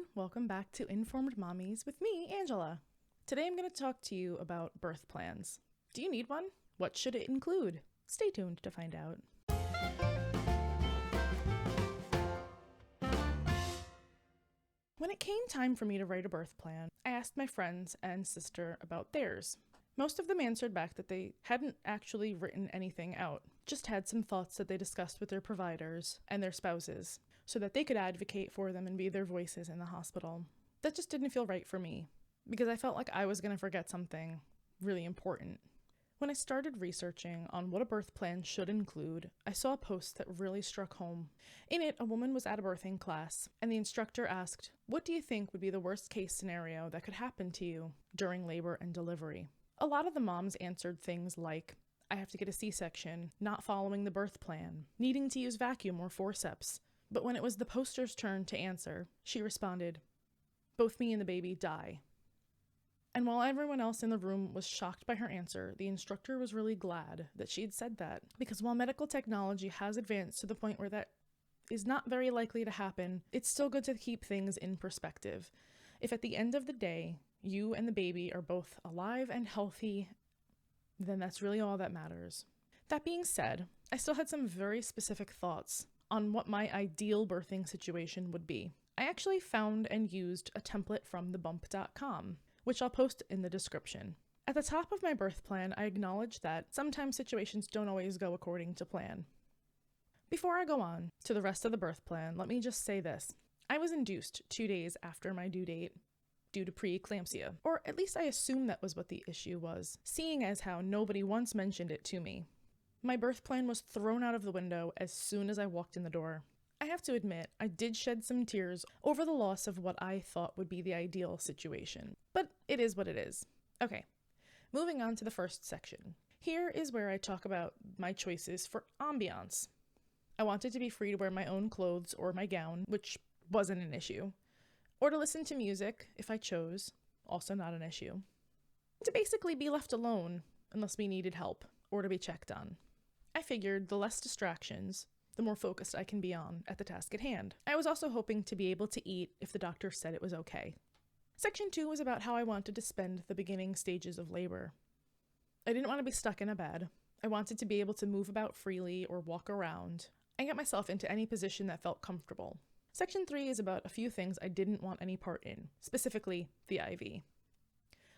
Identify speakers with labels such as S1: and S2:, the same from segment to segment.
S1: everyone. Welcome back to Informed Mommies with me, Angela. Today I'm going to talk to you about birth plans. Do you need one? What should it include? Stay tuned to find out. When it came time for me to write a birth plan, I asked my friends and sister about theirs. Most of them answered back that they hadn't actually written anything out, just had some thoughts that they discussed with their providers and their spouses, so that they could advocate for them and be their voices in the hospital. That just didn't feel right for me, because I felt like I was going to forget something really important. When I started researching on what a birth plan should include, I saw a post that really struck home. In it, a woman was at a birthing class, and the instructor asked, "What do you think would be the worst case scenario that could happen to you during labor and delivery?" A lot of the moms answered things like, "I have to get a C-section, not following the birth plan, needing to use vacuum or forceps." But when it was the poster's turn to answer, she responded, "Both me and the baby die." And while everyone else in the room was shocked by her answer, the instructor was really glad that she had said that, because while medical technology has advanced to the point where that is not very likely to happen, it's still good to keep things in perspective. If at the end of the day, you and the baby are both alive and healthy, then that's really all that matters. That being said, I still had some very specific thoughts on what my ideal birthing situation would be. I actually found and used a template from thebump.com, which I'll post in the description. At the top of my birth plan, I acknowledge that sometimes situations don't always go according to plan. Before I go on to the rest of the birth plan, let me just say this. I was induced 2 days after my due date due to preeclampsia, or at least I assume that was what the issue was, seeing as how nobody once mentioned it to me. My birth plan was thrown out of the window as soon as I walked in the door. I have to admit, I did shed some tears over the loss of what I thought would be the ideal situation, but it is what it is. Okay, moving on to the first section. Here is where I talk about my choices for ambiance. I wanted to be free to wear my own clothes or my gown, which wasn't an issue, or to listen to music if I chose, also not an issue. To basically be left alone unless we needed help or to be checked on. I figured the less distractions, the more focused I can be on at the task at hand. I was also hoping to be able to eat if the doctor said it was okay. Section 2 was about how I wanted to spend the beginning stages of labor. I didn't want to be stuck in a bed. I wanted to be able to move about freely or walk around and get myself into any position that felt comfortable. Section 3 is about a few things I didn't want any part in, specifically the IV.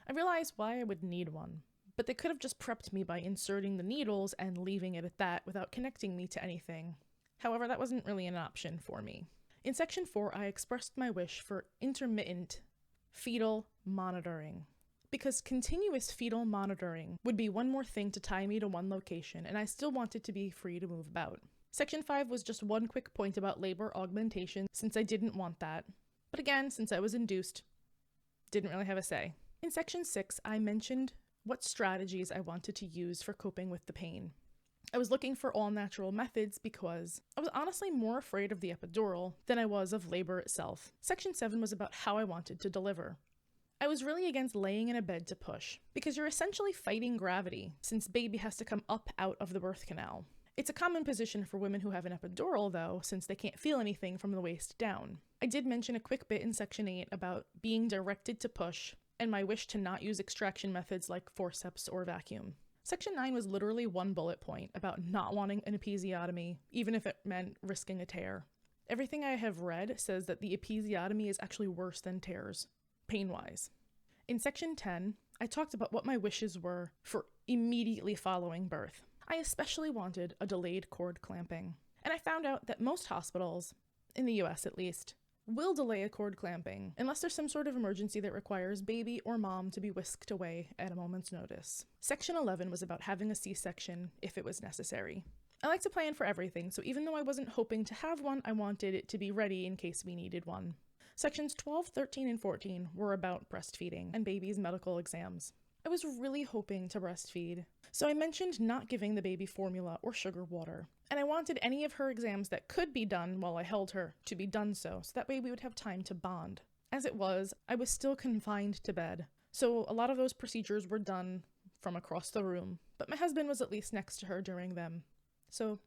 S1: I realized why I would need one, but they could have just prepped me by inserting the needles and leaving it at that without connecting me to anything. However, that wasn't really an option for me. In Section 4, I expressed my wish for intermittent fetal monitoring, because continuous fetal monitoring would be one more thing to tie me to one location, and I still wanted to be free to move about. Section 5 was just one quick point about labor augmentation, since I didn't want that. But again, since I was induced, didn't really have a say. In Section 6, I mentioned what strategies I wanted to use for coping with the pain. I was looking for all-natural methods because I was honestly more afraid of the epidural than I was of labor itself. Section 7 was about how I wanted to deliver. I was really against laying in a bed to push, because you're essentially fighting gravity, since baby has to come up out of the birth canal. It's a common position for women who have an epidural, though, since they can't feel anything from the waist down. I did mention a quick bit in Section 8 about being directed to push, and my wish to not use extraction methods like forceps or vacuum. Section 9 was literally one bullet point about not wanting an episiotomy, even if it meant risking a tear. Everything I have read says that the episiotomy is actually worse than tears, pain-wise. In Section 10, I talked about what my wishes were for immediately following birth. I especially wanted a delayed cord clamping, and I found out that most hospitals, in the US at least, will delay a cord clamping unless there's some sort of emergency that requires baby or mom to be whisked away at a moment's notice. Section 11 was about having a C-section if it was necessary. I like to plan for everything, so even though I wasn't hoping to have one, I wanted it to be ready in case we needed one. Sections 12, 13, and 14 were about breastfeeding and baby's medical exams. I was really hoping to breastfeed, so I mentioned not giving the baby formula or sugar water, and I wanted any of her exams that could be done while I held her to be done so that way we would have time to bond. As it was, I was still confined to bed, so a lot of those procedures were done from across the room, but my husband was at least next to her during them, so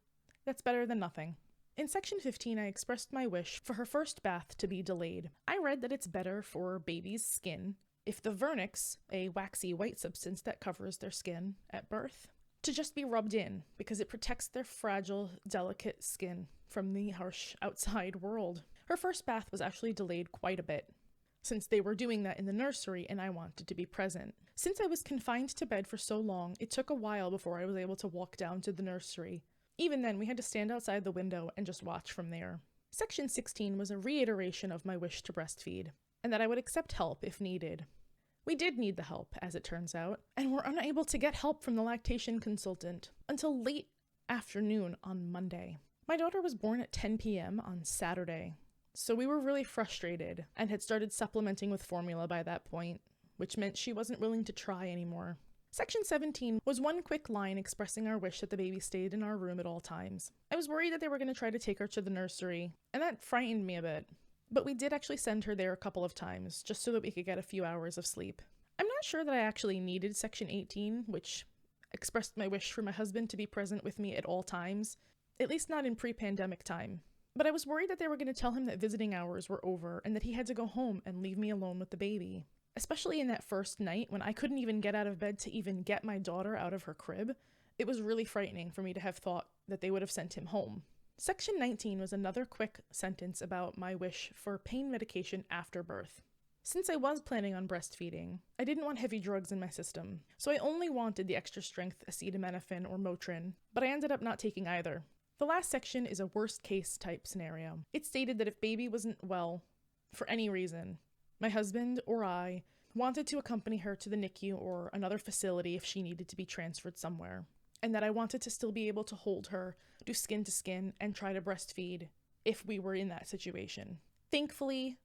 S1: that's better than nothing. In section 15, I expressed my wish for her first bath to be delayed. I read that it's better for baby's skin if the vernix, a waxy white substance that covers their skin at birth, to just be rubbed in because it protects their fragile, delicate skin from the harsh outside world. Her first bath was actually delayed quite a bit, since they were doing that in the nursery and I wanted to be present. Since I was confined to bed for so long, it took a while before I was able to walk down to the nursery. Even then, we had to stand outside the window and just watch from there. Section 16 was a reiteration of my wish to breastfeed, and that I would accept help if needed. We did need the help, as it turns out, and were unable to get help from the lactation consultant until late afternoon on Monday. My daughter was born at 10 p.m. on Saturday, so we were really frustrated and had started supplementing with formula by that point, which meant she wasn't willing to try anymore. Section 17 was one quick line expressing our wish that the baby stayed in our room at all times. I was worried that they were going to try to take her to the nursery, and that frightened me a bit. But we did actually send her there a couple of times, just so that we could get a few hours of sleep. I'm not sure that I actually needed Section 18, which expressed my wish for my husband to be present with me at all times, at least not in pre-pandemic time. But I was worried that they were going to tell him that visiting hours were over and that he had to go home and leave me alone with the baby. Especially in that first night when I couldn't even get out of bed to even get my daughter out of her crib, it was really frightening for me to have thought that they would have sent him home. Section 19 was another quick sentence about my wish for pain medication after birth. Since I was planning on breastfeeding, I didn't want heavy drugs in my system, so I only wanted the extra strength acetaminophen or Motrin, but I ended up not taking either. The last section is a worst case type scenario. It stated that if baby wasn't well, for any reason, my husband or I wanted to accompany her to the NICU or another facility if she needed to be transferred somewhere, and that I wanted to still be able to hold her, do skin to skin, and try to breastfeed if we were in that situation. Thankfully,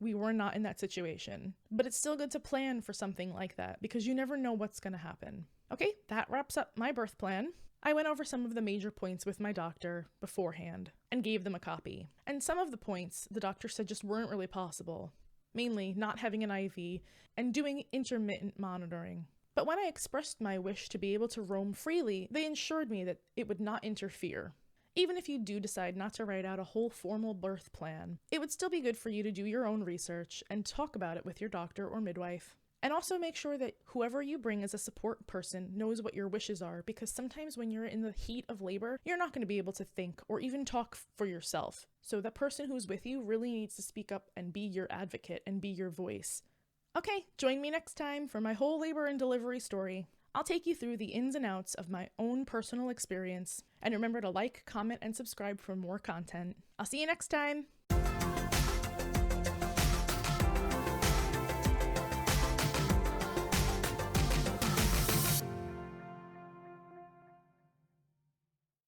S1: we were not in that situation, but it's still good to plan for something like that because you never know what's going to happen. Okay, that wraps up my birth plan. I went over some of the major points with my doctor beforehand and gave them a copy. And some of the points the doctor said just weren't really possible. Mainly not having an IV and doing intermittent monitoring. But when I expressed my wish to be able to roam freely, they assured me that it would not interfere. Even if you do decide not to write out a whole formal birth plan, it would still be good for you to do your own research and talk about it with your doctor or midwife. And also make sure that whoever you bring as a support person knows what your wishes are, because sometimes when you're in the heat of labor, you're not going to be able to think or even talk for yourself. So the person who's with you really needs to speak up and be your advocate and be your voice. Okay, join me next time for my whole labor and delivery story. I'll take you through the ins and outs of my own personal experience. And remember to like, comment, and subscribe for more content. I'll see you next time!